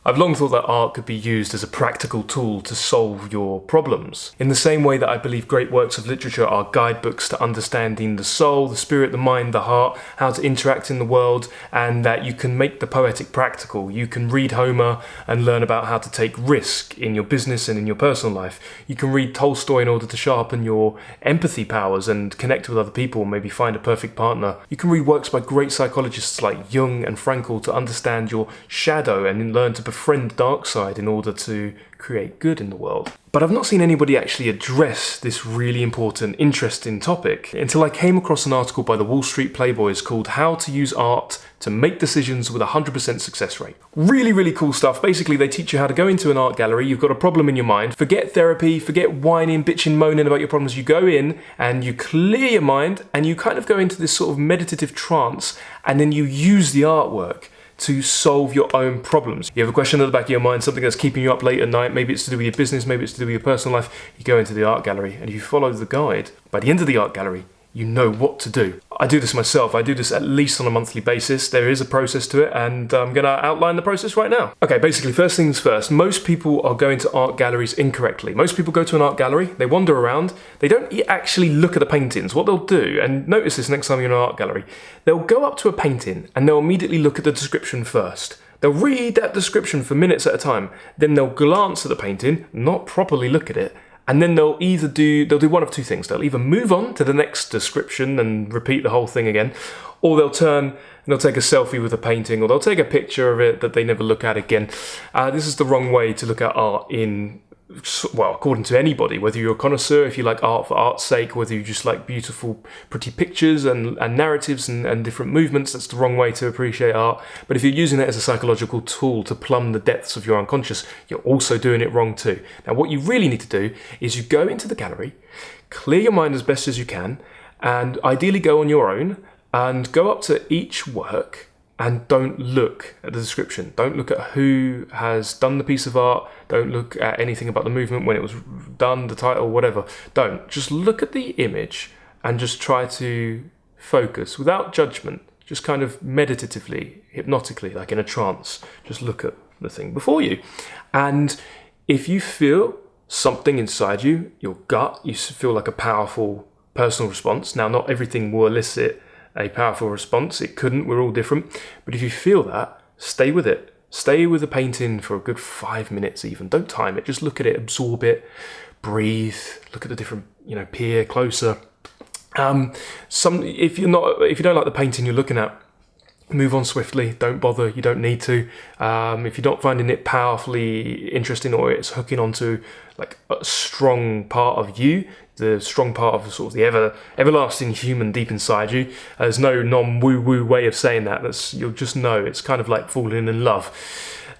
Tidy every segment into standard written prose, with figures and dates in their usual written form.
I've long thought that art could be used as a practical tool to solve your problems. In the same way that I believe great works of literature are guidebooks to understanding the soul, the spirit, the mind, the heart, how to interact in the world, and that you can make the poetic practical. You can read Homer and learn about how to take risk in your business and in your personal life. You can read Tolstoy in order to sharpen your empathy powers and connect with other people, maybe find a perfect partner. You can read works by great psychologists like Jung and Frankl to understand your shadow and learn to befriend the dark side in order to create good in the world. But I've not seen anybody actually address this really important, interesting topic until I came across an article by the Wall Street Playboys called How to Use Art to Make Decisions with a 100% Success Rate. Really, really cool stuff. Basically, they teach you how to go into an art gallery. You've got a problem in your mind. Forget therapy, forget whining, bitching, moaning about your problems. You go in and you clear your mind and you kind of go into this sort of meditative trance, and then you use the artwork to solve your own problems. You have a question at the back of your mind, something that's keeping you up late at night, maybe it's to do with your business, maybe it's to do with your personal life. You go into the art gallery and if you follow the guide, by the end of the art gallery, you know what to do. I do this myself. I do this at least on a monthly basis. There is a process to it, and I'm going to outline the process right now. Okay, basically, first things first, most people are going to art galleries incorrectly. Most people go to an art gallery, they wander around, they don't actually look at the paintings. What they'll do, and notice this next time you're in an art gallery, they'll go up to a painting and they'll immediately look at the description first. They'll read that description for minutes at a time, then they'll glance at the painting, not properly look at it, and then they'll do one of two things. They'll either move on to the next description and repeat the whole thing again, or they'll turn and they'll take a selfie with a painting, or they'll take a picture of it that they never look at again. This is the wrong way to look at art according to anybody, whether you're a connoisseur, if you like art for art's sake, whether you just like beautiful, pretty pictures and narratives and different movements, that's the wrong way to appreciate art. But if you're using it as a psychological tool to plumb the depths of your unconscious, you're also doing it wrong too. Now, what you really need to do is you go into the gallery, clear your mind as best as you can, and ideally go on your own and go up to each work and don't look at the description. Don't look at who has done the piece of art. Don't look at anything about the movement, when it was done, the title, whatever. Don't. Just look at the image and just try to focus without judgment. Just kind of meditatively, hypnotically, like in a trance. Just look at the thing before you. And if you feel something inside you, your gut, you feel like a powerful personal response. Now, not everything will elicit a powerful response. It couldn't. We're all different. But if you feel that, stay with it. Stay with the painting for a good 5 minutes even. Don't time it. Just look at it, absorb it, breathe, look at the different, peer closer. If you don't like the painting you're looking at, move on swiftly. Don't bother. You don't need to. If you're not finding it powerfully interesting, or it's hooking onto like a strong part of you, the strong part of sort of the everlasting human deep inside you. There's no non-woo-woo way of saying that. You'll just know. It's kind of like falling in love.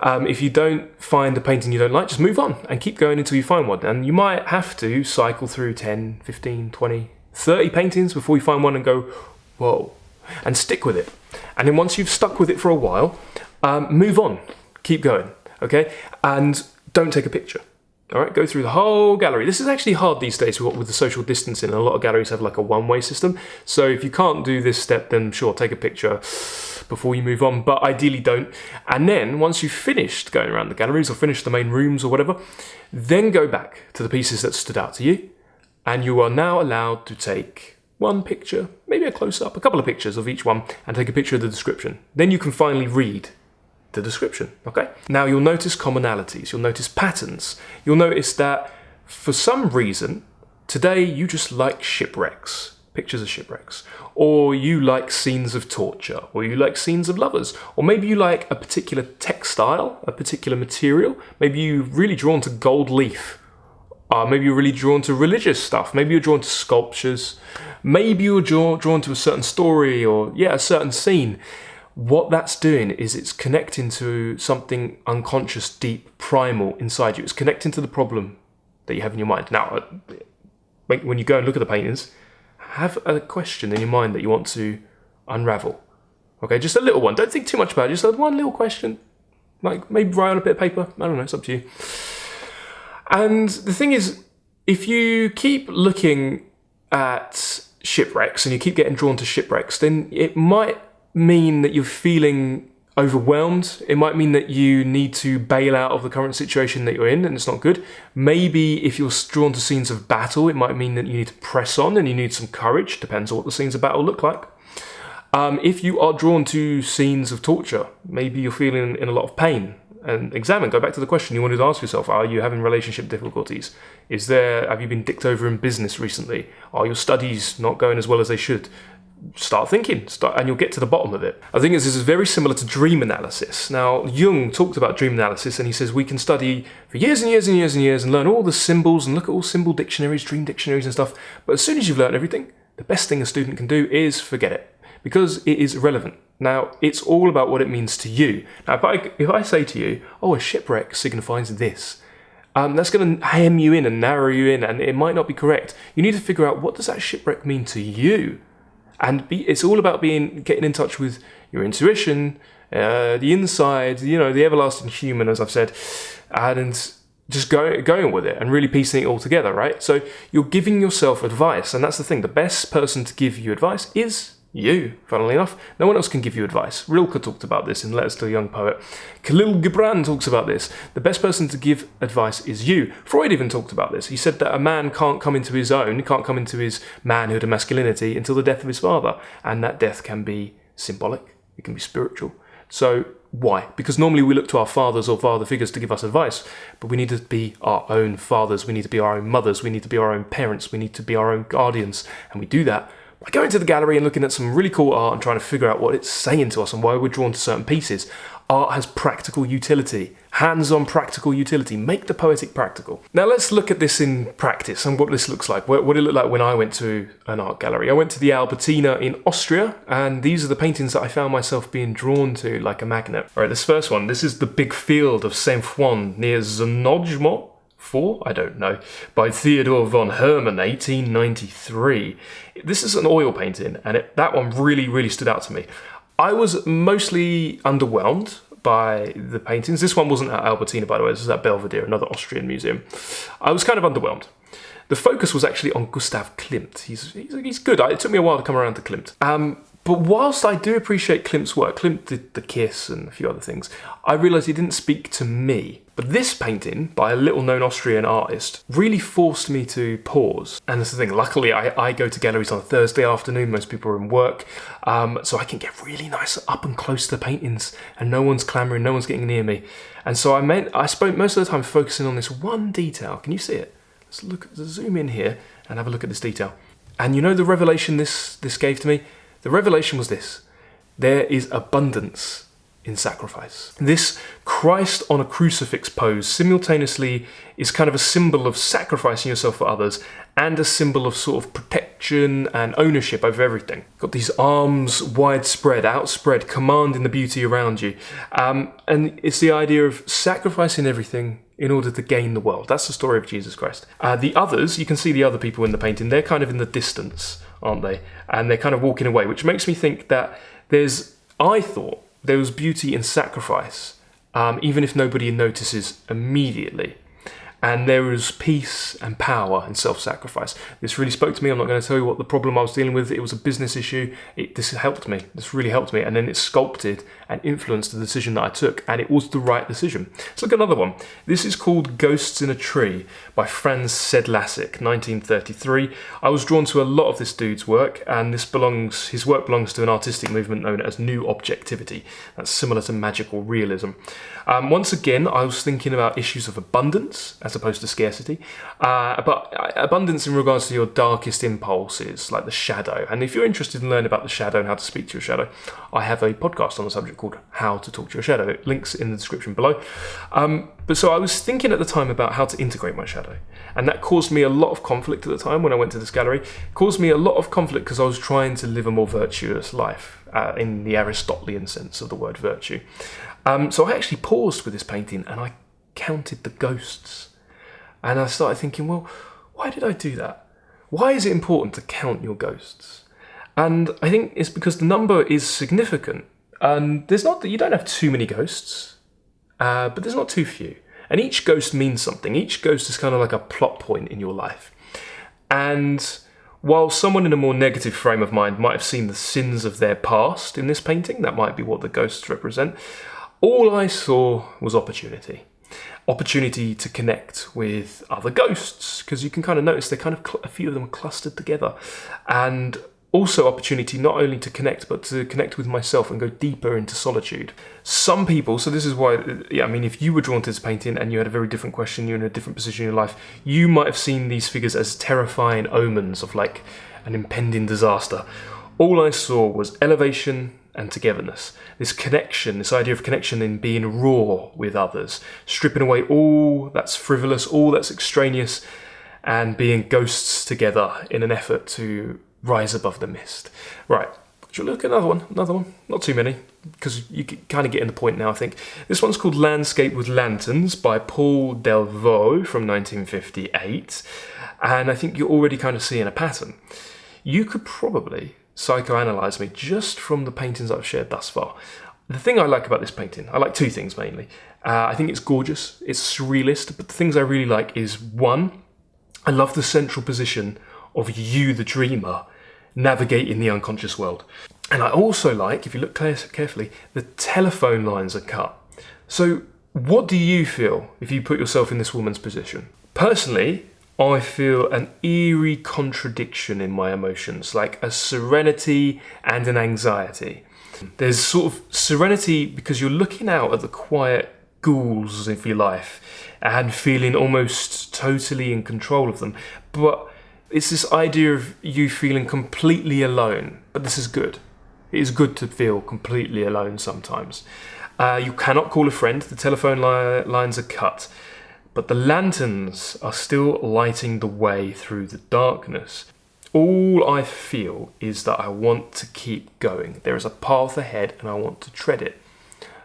If you don't find a painting you don't like, just move on and keep going until you find one. And you might have to cycle through 10, 15, 20, 30 paintings before you find one and go, whoa, and stick with it. And then once you've stuck with it for a while, move on, keep going, okay? And don't take a picture. All right, go through the whole gallery. This is actually hard these days with the social distancing. A lot of galleries have like a one-way system. So if you can't do this step, then sure, take a picture before you move on, but ideally don't. And then once you've finished going around the galleries or finished the main rooms or whatever, then go back to the pieces that stood out to you. And you are now allowed to take one picture, maybe a close-up, a couple of pictures of each one, and take a picture of the description. Then you can finally read the description, okay? Now you'll notice commonalities, you'll notice patterns. You'll notice that for some reason, today you just like shipwrecks, pictures of shipwrecks, or you like scenes of torture, or you like scenes of lovers, or maybe you like a particular textile, a particular material. Maybe you're really drawn to gold leaf. Maybe you're really drawn to religious stuff. Maybe you're drawn to sculptures. Maybe you're drawn to a certain story or, a certain scene. What that's doing is it's connecting to something unconscious, deep, primal inside you. It's connecting to the problem that you have in your mind. Now, when you go and look at the paintings, have a question in your mind that you want to unravel. Okay, just a little one. Don't think too much about it. Just one little question. Like maybe write on a bit of paper. I don't know, it's up to you. And the thing is, if you keep looking at shipwrecks and you keep getting drawn to shipwrecks, then it might mean that you're feeling overwhelmed. It might mean that you need to bail out of the current situation that you're in and it's not good. Maybe if you're drawn to scenes of battle, it might mean that you need to press on and you need some courage. Depends on what the scenes of battle look like. If you are drawn to scenes of torture, maybe you're feeling in a lot of pain. And go back to the question you wanted to ask yourself. Are you having relationship difficulties? Have you been dicked over in business recently? Are your studies not going as well as they should? Start thinking, and you'll get to the bottom of it. I think this is very similar to dream analysis. Now, Jung talked about dream analysis, and he says we can study for years and years and years and years and learn all the symbols and look at all symbol dictionaries, dream dictionaries and stuff. But as soon as you've learned everything, the best thing a student can do is forget it, because it is irrelevant. Now, it's all about what it means to you. Now, if I say to you, a shipwreck signifies this, that's going to hem you in and narrow you in, and it might not be correct. You need to figure out, what does that shipwreck mean to you? And it's all about getting in touch with your intuition, the inside, the everlasting human, as I've said, and just going with it and really piecing it all together, right? So you're giving yourself advice, and that's the thing. The best person to give you advice is you, funnily enough. No one else can give you advice. Rilke talked about this in Letters to a Young Poet. Khalil Gibran talks about this. The best person to give advice is you. Freud even talked about this. He said that a man can't come into his own, can't come into his manhood and masculinity until the death of his father. And that death can be symbolic, it can be spiritual. So why? Because normally we look to our fathers or father figures to give us advice, but we need to be our own fathers, we need to be our own mothers, we need to be our own parents, we need to be our own guardians, and we do that by going to the gallery and looking at some really cool art and trying to figure out what it's saying to us and why we're drawn to certain pieces. Art has practical utility, hands-on practical utility. Make the poetic practical. Now let's look at this in practice and what this looks like. What did it look like when I went to an art gallery? I went to the Albertina in Austria, and these are the paintings that I found myself being drawn to like a magnet. All right, this first one, this is the Big Field of Saint Juan near Znojmo. I don't know, by Theodor von Hermann, 1893. This is an oil painting, and that one really, really stood out to me. I was mostly underwhelmed by the paintings. This one wasn't at Albertina, by the way. This was at Belvedere, another Austrian museum. I was kind of underwhelmed. The focus was actually on Gustav Klimt. He's good. It took me a while to come around to Klimt. But whilst I do appreciate Klimt's work, Klimt did The Kiss and a few other things, I realised he didn't speak to me. But this painting, by a little-known Austrian artist, really forced me to pause. And that's the thing, luckily I go to galleries on a Thursday afternoon, most people are in work, so I can get really nice up and close to the paintings, and no one's clamouring, no one's getting near me. And so I spent most of the time focusing on this one detail. Can you see it? Let's zoom in here and have a look at this detail. And you know the revelation this gave to me? The revelation was this: there is abundance in sacrifice. This Christ on a crucifix pose simultaneously is kind of a symbol of sacrificing yourself for others and a symbol of sort of protection and ownership over everything. Got these arms widespread, outspread, commanding the beauty around you. And it's the idea of sacrificing everything in order to gain the world. That's the story of Jesus Christ. The others, you can see the other people in the painting, they're kind of in the distance, aren't they? And they're kind of walking away, which makes me think that I thought there was beauty in sacrifice, even if nobody notices immediately. And there was peace and power in self-sacrifice. This really spoke to me. I'm not going to tell you what the problem I was dealing with. It was a business issue. This helped me. This really helped me. And then it sculpted and influenced the decision that I took. And it was the right decision. Let's look at another one. This is called Ghosts in a Tree by Franz Sedlacek, 1933. I was drawn to a lot of this dude's work, and his work belongs to an artistic movement known as New Objectivity. That's similar to magical realism. Once again, I was thinking about issues of abundance as opposed to scarcity, but abundance in regards to your darkest impulses, like the shadow. And if you're interested in learning about the shadow and how to speak to your shadow, I have a podcast on the subject called How to Talk to Your Shadow. Links in the description below. But so I was thinking at the time about how to integrate my shadow, and that caused me a lot of conflict at the time when I went to this gallery. It caused me a lot of conflict because I was trying to live a more virtuous life, in the Aristotelian sense of the word virtue. So I actually paused with this painting and I counted the ghosts. And I started thinking, well, why did I do that? Why is it important to count your ghosts? And I think it's because the number is significant. And you don't have too many ghosts, but there's not too few. And each ghost means something. Each ghost is kind of like a plot point in your life. And While someone in a more negative frame of mind might have seen the sins of their past in this painting, that might be what the ghosts represent, all I saw was opportunity. Opportunity to connect with other ghosts, because you can kind of notice they're kind of a few of them are clustered together, and also opportunity not only to connect, but to connect with myself and go deeper into solitude. Some people, so this is why, if you were drawn to this painting and you had a very different question, you're in a different position in your life, you might have seen these figures as terrifying omens of like an impending disaster. All I saw was elevation and togetherness. This connection, this idea of connection in being raw with others, stripping away all that's frivolous, all that's extraneous, and being ghosts together in an effort to rise above the mist. Right, should we look at another one? Not too many, because you can kind of get in the point now, I think. This one's called Landscape with Lanterns by Paul Delvaux from 1958, and I think you're already kind of seeing a pattern. You could probably psychoanalyze me just from the paintings I've shared thus far. The thing I like about this painting, I like two things mainly. I think it's gorgeous, it's surrealist, but the things I really like is, one, I love the central position of you, the dreamer, navigating the unconscious world. And I also like, if you look carefully, the telephone lines are cut. So what do you feel if you put yourself in this woman's position? Personally, I feel an eerie contradiction in my emotions, like a serenity and an anxiety. There's sort of serenity because you're looking out at the quiet ghouls of your life and feeling almost totally in control of them. But it's this idea of you feeling completely alone. But this is good. It is good to feel completely alone sometimes. You cannot call a friend. The telephone lines are cut. But the lanterns are still lighting the way through the darkness. All I feel is that I want to keep going. There is a path ahead and I want to tread it.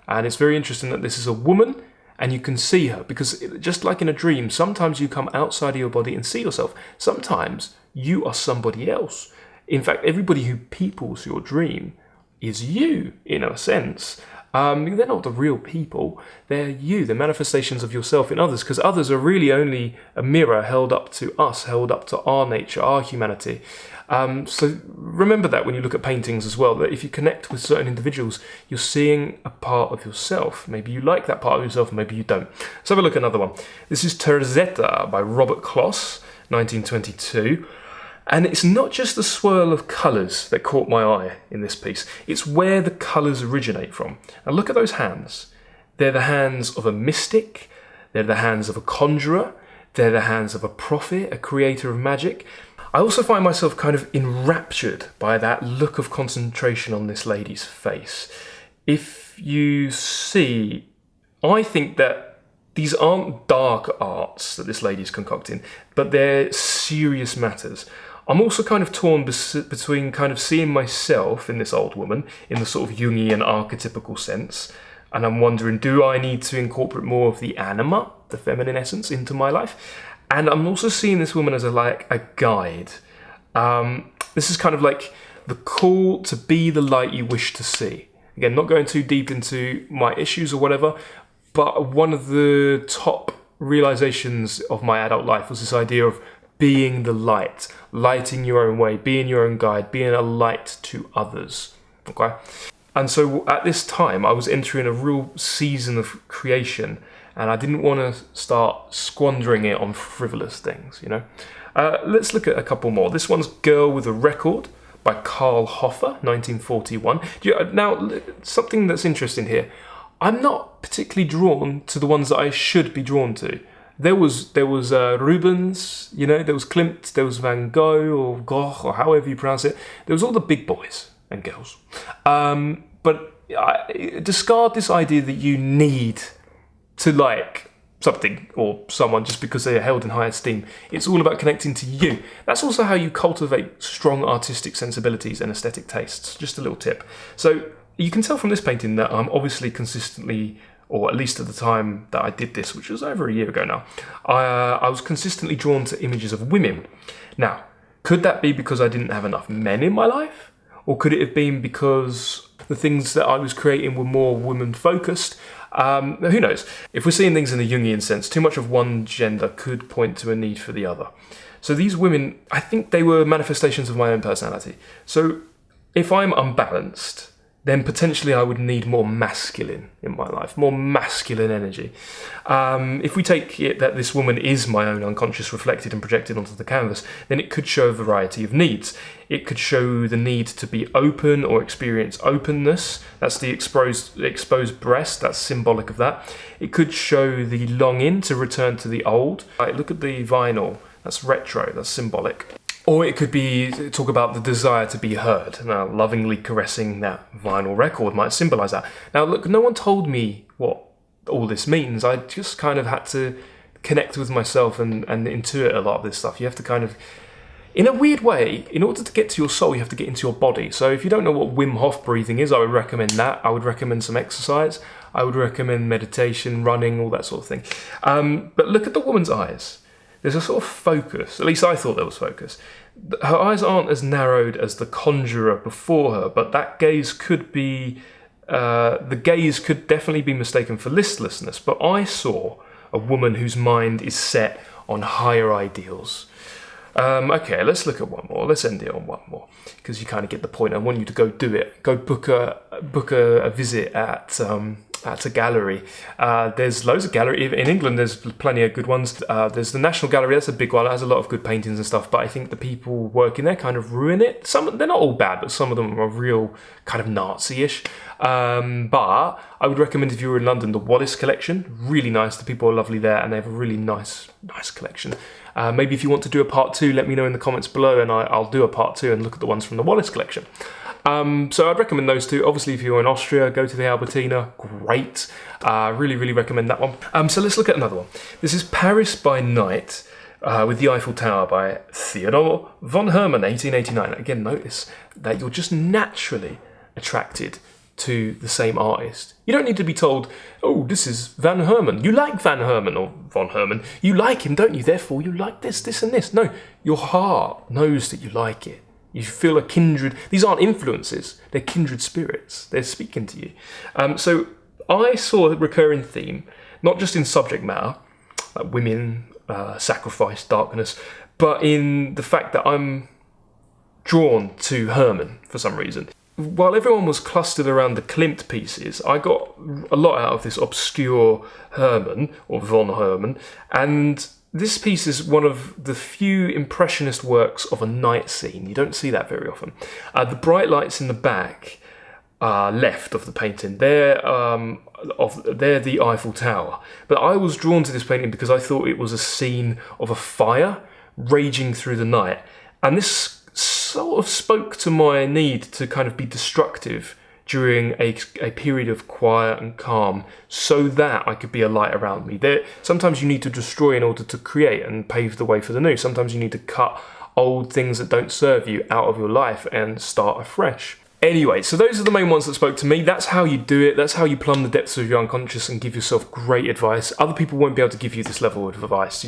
And it's very interesting that this is a woman and you can see her, because just like in a dream, sometimes you come outside of your body and see yourself. Sometimes you are somebody else. In fact, everybody who peoples your dream is you, in a sense. They're not the real people, they're you, the manifestations of yourself in others, because others are really only a mirror held up to us, held up to our nature, our humanity. So remember that when you look at paintings as well, that if you connect with certain individuals, you're seeing a part of yourself. Maybe you like that part of yourself, maybe you don't. Let's have a look at another one. This is Terzetta by Robert Kloss, 1922. And it's not just the swirl of colours that caught my eye in this piece, it's where the colours originate from. Now look at those hands. They're the hands of a mystic, they're the hands of a conjurer, they're the hands of a prophet, a creator of magic. I also find myself kind of enraptured by that look of concentration on this lady's face. If you see, I think that these aren't dark arts that this lady's concocting, but they're serious matters. I'm also kind of torn between kind of seeing myself in this old woman in the sort of Jungian archetypical sense, and I'm wondering, do I need to incorporate more of the anima, the feminine essence, into my life? And I'm also seeing this woman as a guide. This is kind of like the call to be the light you wish to see. Again, not going too deep into my issues or whatever, but one of the top realizations of my adult life was this idea of being the light, lighting your own way, being your own guide, being a light to others, okay? And so at this time, I was entering a real season of creation, and I didn't want to start squandering it on frivolous things, you know? Let's look at a couple more. This one's Girl with a Record by Karl Hoffer, 1941. Now, something that's interesting here, I'm not particularly drawn to the ones that I should be drawn to. There was Rubens, you know, there was Klimt, there was Van Gogh or Gogh or however you pronounce it. There was all the big boys and girls. But I discard this idea that you need to like something or someone just because they are held in high esteem. It's all about connecting to you. That's also how you cultivate strong artistic sensibilities and aesthetic tastes. Just a little tip. So you can tell from this painting that I'm obviously consistently, or at least at the time that I did this, which was over a year ago now, I was consistently drawn to images of women. Now, could that be because I didn't have enough men in my life? Or could it have been because the things that I was creating were more women-focused? Who knows? If we're seeing things in the Jungian sense, too much of one gender could point to a need for the other. So these women, I think they were manifestations of my own personality. So if I'm unbalanced, then potentially I would need more masculine in my life, more masculine energy. If we take it that this woman is my own unconscious reflected and projected onto the canvas, then it could show a variety of needs. It could show the need to be open or experience openness. That's the exposed breast, that's symbolic of that. It could show the longing to return to the old. Look at the vinyl, that's retro, that's symbolic. Or it could be talk about the desire to be heard. Now, lovingly caressing that vinyl record might symbolise that. Now, look, no one told me what all this means. I just kind of had to connect with myself and intuit a lot of this stuff. You have to kind of, in a weird way, in order to get to your soul, you have to get into your body. So if you don't know what Wim Hof breathing is, I would recommend that. I would recommend some exercise. I would recommend meditation, running, all that sort of thing. But look at the woman's eyes. There's a sort of focus, at least I thought there was focus. Her eyes aren't as narrowed as the conjurer before her, but that gaze could be, the gaze could definitely be mistaken for listlessness. But I saw a woman whose mind is set on higher ideals. Okay, let's look at one more. Let's end it on one more, because you kind of get the point. I want you to go do it. Go book a visit at a gallery. There's loads of galleries in England. There's plenty of good ones. There's the National Gallery. That's a big one. It has a lot of good paintings and stuff. But I think the people working there kind of ruin it. They're not all bad, but some of them are real kind of Nazi-ish. But I would recommend, if you were in London, the Wallace collection. Really nice. The people are lovely there, and they have a really nice collection. Maybe if you want to do a part 2, let me know in the comments below, and I'll do a part 2 and look at the ones from the Wallace collection. So I'd recommend those two. Obviously, if you're in Austria, go to the Albertina. Great. Really, really recommend that one. So let's look at another one. This is Paris by Night with the Eiffel Tower by Theodor von Hermann, 1889. Again, notice that you're just naturally attracted to the same artist. You don't need to be told, oh, this is Van Herman. You like Van Herman or von Herman. You like him, don't you? Therefore, you like this, this, and this. No, your heart knows that you like it. You feel a kindred. These aren't influences. They're kindred spirits. They're speaking to you. So I saw a recurring theme, not just in subject matter, like women, sacrifice, darkness, but in the fact that I'm drawn to Herman for some reason. While everyone was clustered around the Klimt pieces, I got a lot out of this obscure Herman, or von Herman, and this piece is one of the few impressionist works of a night scene. You don't see that very often. The bright lights in the back left of the painting, they're the Eiffel Tower. But I was drawn to this painting because I thought it was a scene of a fire raging through the night. And this sort of spoke to my need to kind of be destructive during a period of quiet and calm, so that I could be a light around me. Sometimes you need to destroy in order to create and pave the way for the new. Sometimes you need to cut old things that don't serve you out of your life and start afresh. Anyway, so those are the main ones that spoke to me. That's how you do it. That's how you plumb the depths of your unconscious and give yourself great advice. Other people won't be able to give you this level of advice.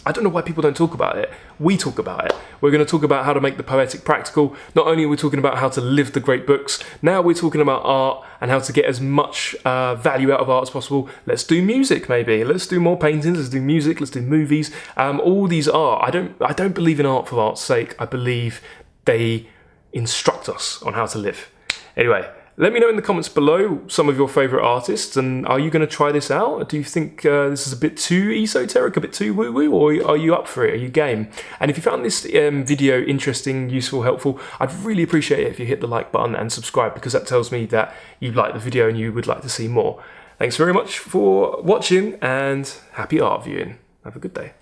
I don't know why people don't talk about it. We talk about it. We're going to talk about how to make the poetic practical. Not only are we talking about how to live the great books, now we're talking about art and how to get as much value out of art as possible. Let's do music, maybe. Let's do more paintings. Let's do music. Let's do movies. All these are. I don't believe in art for art's sake. I believe they instruct us on how to live. Anyway, let me know in the comments below some of your favourite artists, and are you going to try this out? Do you think this is a bit too esoteric, a bit too woo-woo, or are you up for it? Are you game? And if you found this video interesting, useful, helpful, I'd really appreciate it if you hit the like button and subscribe, because that tells me that you like the video and you would like to see more. Thanks very much for watching, and happy art viewing. Have a good day.